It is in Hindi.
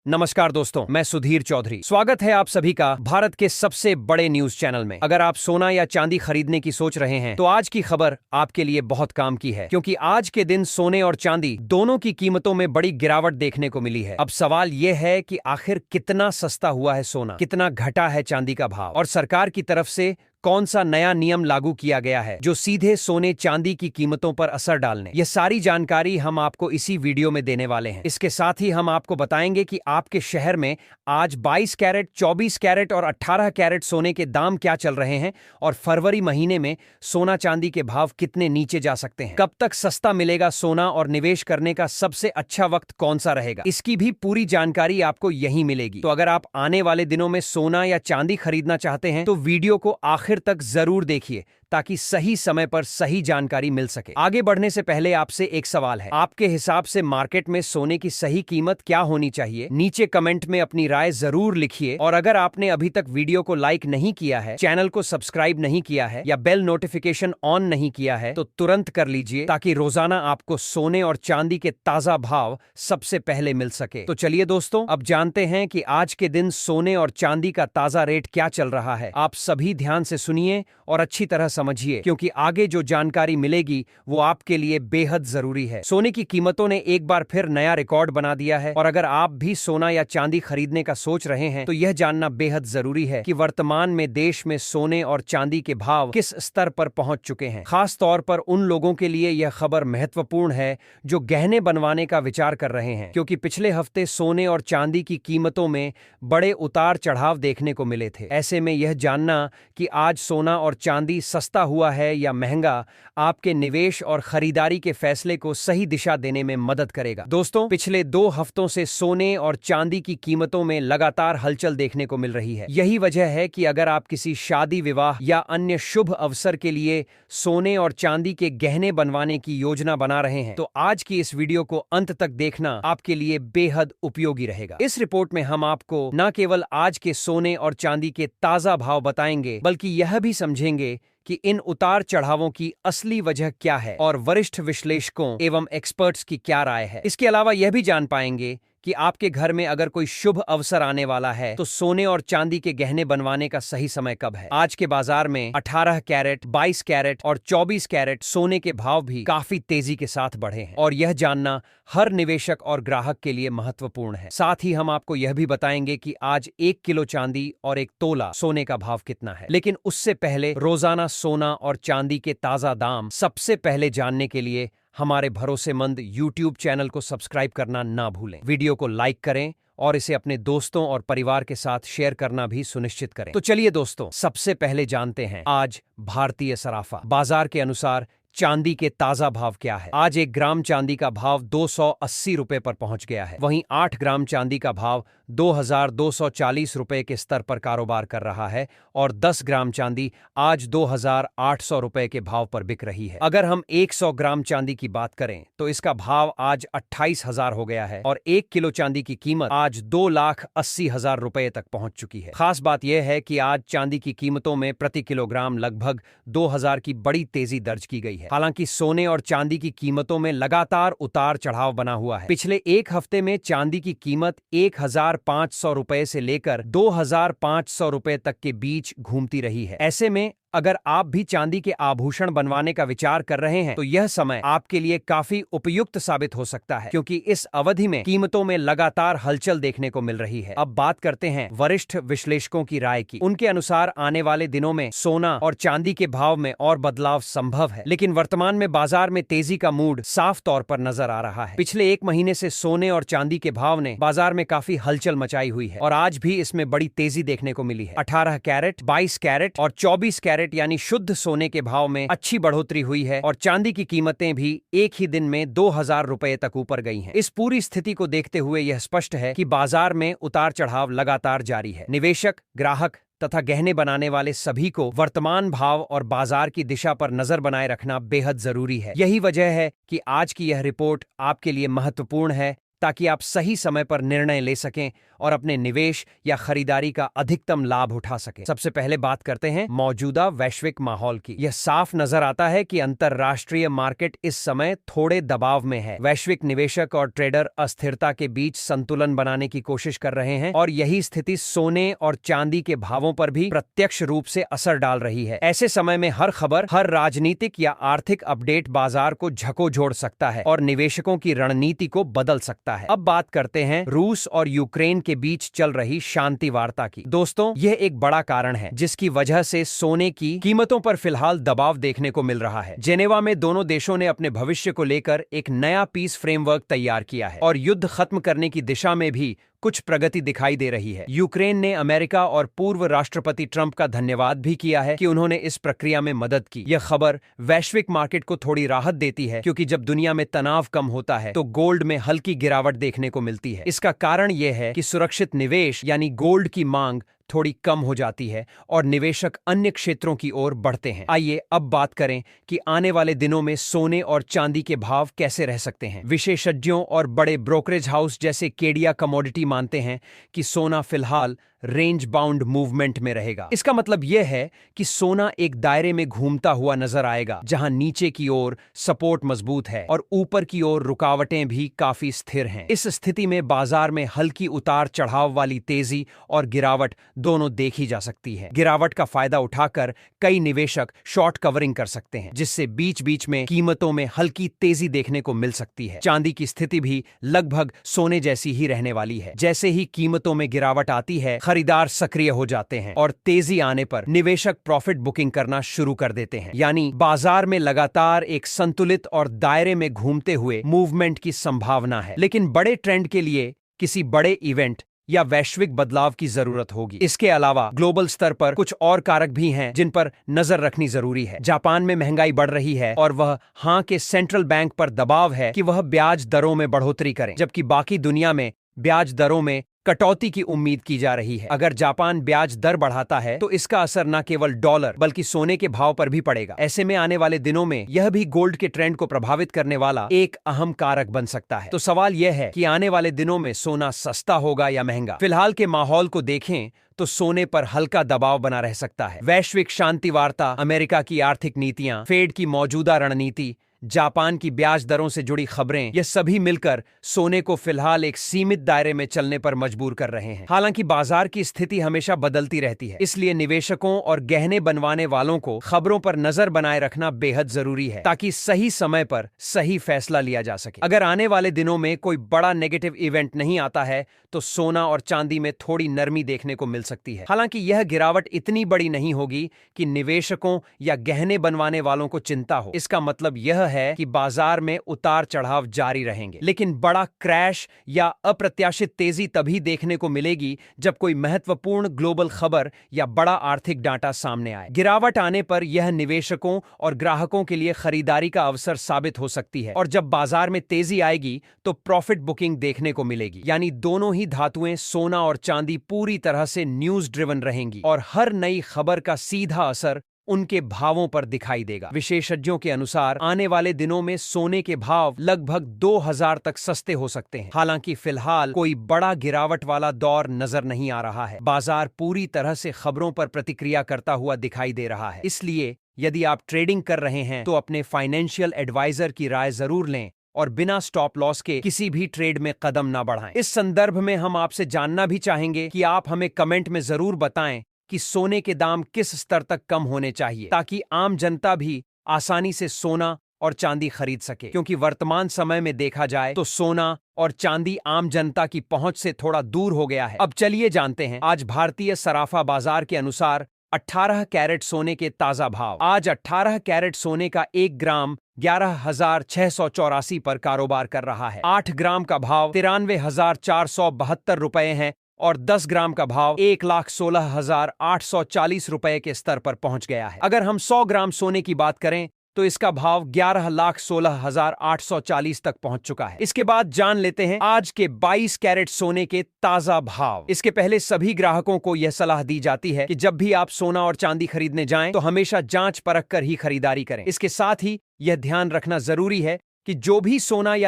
नमस्कार दोस्तों, मैं सुधीर चौधरी। स्वागत है आप सभी का भारत के सबसे बड़े न्यूज चैनल में। अगर आप सोना या चांदी खरीदने की सोच रहे हैं तो आज की खबर आपके लिए बहुत काम की है, क्योंकि आज के दिन सोने और चांदी दोनों की कीमतों में बड़ी गिरावट देखने को मिली है। अब सवाल यह है कि आखिर कितना सस्ता हुआ है सोना, कितना घटा है चांदी का भाव, और सरकार की तरफ से कौन सा नया नियम लागू किया गया है जो सीधे सोने चांदी की कीमतों पर असर डालने। यह सारी जानकारी हम आपको इसी वीडियो में देने वाले हैं। इसके साथ ही हम आपको बताएंगे कि आपके शहर में आज 22 कैरेट, 24 कैरेट और 18 कैरेट सोने के दाम क्या चल रहे हैं, और फरवरी महीने में सोना चांदी के भाव कितने नीचे जा सकते हैं। कब तक सस्ता मिलेगा सोना, और निवेश करने का सबसे अच्छा वक्त कौन सा रहेगा, इसकी भी पूरी जानकारी आपको यहीं मिलेगी। तो अगर आप आने वाले दिनों में सोना या चांदी खरीदना चाहते हैं तो वीडियो को आखिर तक जरूर देखिए, ताकि सही समय पर सही जानकारी मिल सके। आगे बढ़ने से पहले आपसे एक सवाल है, आपके हिसाब से मार्केट में सोने की सही कीमत क्या होनी चाहिए? नीचे कमेंट में अपनी राय जरूर लिखिए, और अगर आपने अभी तक वीडियो को लाइक नहीं किया है, चैनल को सब्सक्राइब नहीं किया है या बेल नोटिफिकेशन ऑन नहीं किया है तो तुरंत कर लीजिए, ताकि रोजाना आपको सोने और चांदी के ताजा भाव सबसे पहले मिल सके। तो चलिए दोस्तों, अब जानते हैं कि आज के दिन सोने और चांदी का ताजा रेट क्या चल रहा है। आप सभी ध्यान से सुनिए और अच्छी तरह समझिए, क्योंकि आगे जो जानकारी मिलेगी वो आपके लिए बेहद जरूरी है। सोने की कीमतों ने एक बार फिर नया रिकॉर्ड बना दिया है, और अगर आप भी सोना या चांदी खरीदने का सोच रहे हैं तो यह जानना बेहद जरूरी है कि वर्तमान में देश में सोने और चांदी के भाव किस स्तर पर पहुंच चुके हैं। खास तौर पर उन लोगों के लिए यह खबर महत्वपूर्ण है जो गहने बनवाने का विचार कर रहे हैं, क्योंकि पिछले हफ्ते सोने और चांदी की कीमतों में बड़े उतार चढ़ाव देखने को मिले थे। ऐसे में यह जानना कि आज सोना और चांदी सस्ता हुआ है या महंगा आपके निवेश और खरीदारी के फैसले को सही दिशा देने में मदद करेगा। दोस्तों, पिछले 2 हफ्तों से सोने और चांदी की कीमतों में लगातार हलचल देखने को मिल रही है। यही वजह है कि अगर आप किसी शादी, विवाह या अन्य शुभ अवसर के लिए सोने और चांदी के गहने बनवाने की योजना बना रहे हैं तो आज की इस वीडियो को अंत तक देखना आपके लिए बेहद उपयोगी रहेगा। इस रिपोर्ट में हम आपको न केवल आज के सोने और चांदी के ताजा भाव बताएंगे, बल्कि यह भी समझेंगे कि इन उतार चढ़ावों की असली वजह क्या है और वरिष्ठ विश्लेषकों एवं एक्सपर्ट्स की क्या राय है। इसके अलावा यह भी जान पाएंगे कि आपके घर में अगर कोई शुभ अवसर आने वाला है तो सोने और चांदी के गहने बनवाने का सही समय कब है। आज के बाजार में 18 कैरेट, 22 कैरेट और 24 कैरेट सोने के भाव भी काफी तेजी के साथ बढ़े हैं, और यह जानना हर निवेशक और ग्राहक के लिए महत्वपूर्ण है। साथ ही हम आपको यह भी बताएंगे कि आज 1 किलो चांदी और 1 तोला सोने का भाव कितना है। लेकिन उससे पहले रोजाना सोना और चांदी के ताजा दाम सबसे पहले जानने के लिए हमारे भरोसेमंद YouTube चैनल को सब्सक्राइब करना ना भूलें। वीडियो को लाइक करें और इसे अपने दोस्तों और परिवार के साथ शेयर करना भी सुनिश्चित करें। तो चलिए दोस्तों, सबसे पहले जानते हैं आज भारतीय सराफा बाजार के अनुसार चांदी के ताजा भाव क्या है। आज 1 ग्राम चांदी का भाव 280 रुपए पर पहुंच गया है। वहीं 8 ग्राम चांदी का भाव 2240 रुपए के स्तर पर कारोबार कर रहा है, और 10 ग्राम चांदी आज 2800 रुपए के भाव पर बिक रही है। अगर हम 100 ग्राम चांदी की बात करें तो इसका भाव आज 28,000 हो गया है, और 1 किलो चांदी की कीमत आज 2,80,000 रुपए तक पहुंच चुकी है। खास बात यह है कि आज चांदी की कीमतों में प्रति किलोग्राम लगभग 2000 की बड़ी तेजी दर्ज की गई है। हालांकि सोने और चांदी की कीमतों में लगातार उतार चढ़ाव बना हुआ है। पिछले एक हफ्ते में चांदी की कीमत 1,500 रुपए से लेकर 2,500 रुपए तक के बीच घूमती रही है। ऐसे में अगर आप भी चांदी के आभूषण बनवाने का विचार कर रहे हैं तो यह समय आपके लिए काफी उपयुक्त साबित हो सकता है, क्योंकि इस अवधि में कीमतों में लगातार हलचल देखने को मिल रही है। अब बात करते हैं वरिष्ठ विश्लेषकों की राय की। उनके अनुसार आने वाले दिनों में सोना और चांदी के भाव में और बदलाव संभव है, लेकिन वर्तमान में बाजार में तेजी का मूड साफ तौर पर नजर आ रहा है। पिछले 1 महीने से सोने और चांदी के भाव ने बाजार में काफी हलचल मचाई हुई है, और आज भी इसमें बड़ी तेजी देखने को मिली है। 18 कैरेट, 22 कैरेट और 24 कैरेट यानी शुद्ध सोने के भाव में अच्छी बढ़ोतरी हुई है, और चांदी की कीमतें भी एक ही दिन में 2000 रुपए तक ऊपर गई हैं। इस पूरी स्थिति को देखते हुए यह स्पष्ट है कि बाजार में उतार चढ़ाव लगातार जारी है। निवेशक, ग्राहक तथा गहने बनाने वाले सभी को वर्तमान भाव और बाजार की दिशा पर नजर बनाए रखना बेहद जरूरी है। यही वजह है कि आज की यह रिपोर्ट आपके लिए महत्वपूर्ण है, ताकि आप सही समय पर निर्णय ले सकें और अपने निवेश या खरीदारी का अधिकतम लाभ उठा सकें। सबसे पहले बात करते हैं मौजूदा वैश्विक माहौल की। यह साफ नजर आता है कि अंतरराष्ट्रीय मार्केट इस समय थोड़े दबाव में है। वैश्विक निवेशक और ट्रेडर अस्थिरता के बीच संतुलन बनाने की कोशिश कर रहे हैं और यही स्थिति सोने और चांदी के भावों पर भी प्रत्यक्ष रूप से असर डाल रही है। ऐसे समय में हर खबर, हर राजनीतिक या आर्थिक अपडेट बाजार को झकोझोड़ सकता है और निवेशकों की रणनीति को बदल सकता है। अब बात करते हैं रूस और यूक्रेन के बीच चल रही शांति वार्ता की। दोस्तों, यह एक बड़ा कारण है जिसकी वजह से सोने की कीमतों पर फिलहाल दबाव देखने को मिल रहा है। जेनेवा में दोनों देशों ने अपने भविष्य को लेकर एक नया पीस फ्रेमवर्क तैयार किया है और युद्ध खत्म करने की दिशा में भी कुछ प्रगति दिखाई दे रही है। यूक्रेन ने अमेरिका और पूर्व राष्ट्रपति ट्रंप का धन्यवाद भी किया है कि उन्होंने इस प्रक्रिया में मदद की। यह खबर वैश्विक मार्केट को थोड़ी राहत देती है, क्योंकि जब दुनिया में तनाव कम होता है तो गोल्ड में हल्की गिरावट देखने को मिलती है। इसका कारण यह है कि सुरक्षित निवेश यानी गोल्ड की मांग थोड़ी कम हो जाती है और निवेशक अन्य क्षेत्रों की ओर बढ़ते हैं। आइए अब बात करें कि आने वाले दिनों में सोने और चांदी के भाव कैसे रह सकते हैं। विशेषज्ञों और बड़े ब्रोकरेज हाउस जैसे केडिया कमोडिटी मानते हैं कि सोना फिलहाल रेंज बाउंड मूवमेंट में रहेगा। इसका मतलब यह है कि सोना एक दायरे में घूमता हुआ नजर आएगा, जहां नीचे की ओर सपोर्ट मजबूत है और ऊपर की ओर रुकावटें भी काफी स्थिर हैं। इस स्थिति में बाजार में हल्की उतार चढ़ाव वाली तेजी और गिरावट दोनों देखी जा सकती है। गिरावट का फायदा उठाकर कई निवेशक शॉर्ट कवरिंग कर सकते हैं, जिससे बीच बीच में कीमतों में हल्की तेजी देखने को मिल सकती है। चांदी की स्थिति भी लगभग सोने जैसी ही रहने वाली है। जैसे ही कीमतों में गिरावट आती है, खरीदार सक्रिय हो जाते हैं और तेजी आने पर निवेशक प्रॉफिट बुकिंग करना शुरू कर देते हैं। यानी बाजार में लगातार एक संतुलित और दायरे में घूमते हुए मूवमेंट की संभावना है। लेकिन बड़े ट्रेंड के लिए किसी बड़े इवेंट या वैश्विक बदलाव की जरूरत होगी। इसके अलावा ग्लोबल स्तर पर कुछ और कारक भी हैं जिन पर नजर रखनी जरूरी है। जापान में महंगाई बढ़ रही है और वह हां के सेंट्रल बैंक पर दबाव है कि वह ब्याज दरों में बढ़ोतरी करें, जबकि बाकी दुनिया में ब्याज दरों में कटौती की उम्मीद की जा रही है। अगर जापान ब्याज दर बढ़ाता है तो इसका असर न केवल डॉलर बल्कि सोने के भाव पर भी पड़ेगा। ऐसे में आने वाले दिनों में यह भी गोल्ड के ट्रेंड को प्रभावित करने वाला एक अहम कारक बन सकता है। तो सवाल यह है कि आने वाले दिनों में सोना सस्ता होगा या महंगा। फिलहाल के माहौल को देखें तो सोने पर हल्का दबाव बना रह सकता है। वैश्विक शांति वार्ता, अमेरिका की आर्थिक नीतियां, फेड की मौजूदा रणनीति, जापान की ब्याज दरों से जुड़ी खबरें, ये सभी मिलकर सोने को फिलहाल एक सीमित दायरे में चलने पर मजबूर कर रहे हैं। हालांकि बाजार की स्थिति हमेशा बदलती रहती है, इसलिए निवेशकों और गहने बनवाने वालों को खबरों पर नजर बनाए रखना बेहद जरूरी है, ताकि सही समय पर सही फैसला लिया जा सके। अगर आने वाले दिनों में कोई बड़ा नेगेटिव इवेंट नहीं आता है तो सोना और चांदी में थोड़ी नरमी देखने को मिल सकती है। हालांकि यह गिरावट इतनी बड़ी नहीं होगी कि निवेशकों या गहने बनवाने वालों को चिंता हो। इसका मतलब यह है कि बाजार में उतार चढ़ाव जारी रहेंगे, लेकिन बड़ा क्रैश या अप्रत्याशित तेजी तभी देखने को मिलेगी जब कोई महत्वपूर्ण ग्लोबल खबर या बड़ा आर्थिक डाटा सामने आए। गिरावट आने पर यह निवेशकों और ग्राहकों के लिए खरीदारी का अवसर साबित हो सकती है और जब बाजार में तेजी आएगी तो प्रॉफिट बुकिंग देखने को मिलेगी। यानी दोनों ही धातुएं सोना और चांदी पूरी तरह से न्यूज ड्रिवन रहेंगी और हर नई खबर का सीधा असर उनके भावों पर दिखाई देगा। विशेषज्ञों के अनुसार आने वाले दिनों में सोने के भाव लगभग 2000 तक सस्ते हो सकते हैं। हालांकि फिलहाल कोई बड़ा गिरावट वाला दौर नजर नहीं आ रहा है। बाजार पूरी तरह से खबरों पर प्रतिक्रिया करता हुआ दिखाई दे रहा है। इसलिए यदि आप ट्रेडिंग कर रहे हैं तो अपने फाइनेंशियल एडवाइजर की राय जरूर लें और बिना स्टॉप लॉस के किसी भी ट्रेड में कदम ना बढ़ाएं। इस संदर्भ में हम आपसे जानना भी चाहेंगे कि आप हमें कमेंट में जरूर बताएं कि सोने के दाम किस स्तर तक कम होने चाहिए, ताकि आम जनता भी आसानी से सोना और चांदी खरीद सके। क्योंकि वर्तमान समय में देखा जाए तो सोना और चांदी आम जनता की पहुंच से थोड़ा दूर हो गया है। अब चलिए जानते हैं आज भारतीय सराफा बाजार के अनुसार 18 कैरेट सोने के ताजा भाव। आज 18 कैरेट सोने का 1 ग्राम 11,684 पर कारोबार कर रहा है। 8 ग्राम का भाव 93,472 रुपए है और 10 ग्राम का भाव 1,16,840 रुपए के स्तर पर पहुंच गया है। अगर हम 100 ग्राम सोने की बात करें तो इसका भाव 11,16,840 तक पहुंच चुका है। इसके बाद जान लेते हैं आज के 22 कैरेट सोने के ताजा भाव। इसके पहले सभी ग्राहकों को यह सलाह दी जाती है कि जब भी आप सोना और चांदी खरीदने जाएं तो हमेशा जांच परख कर ही खरीदारी करें। इसके साथ ही यह ध्यान रखना जरूरी है कि जो भी सोना या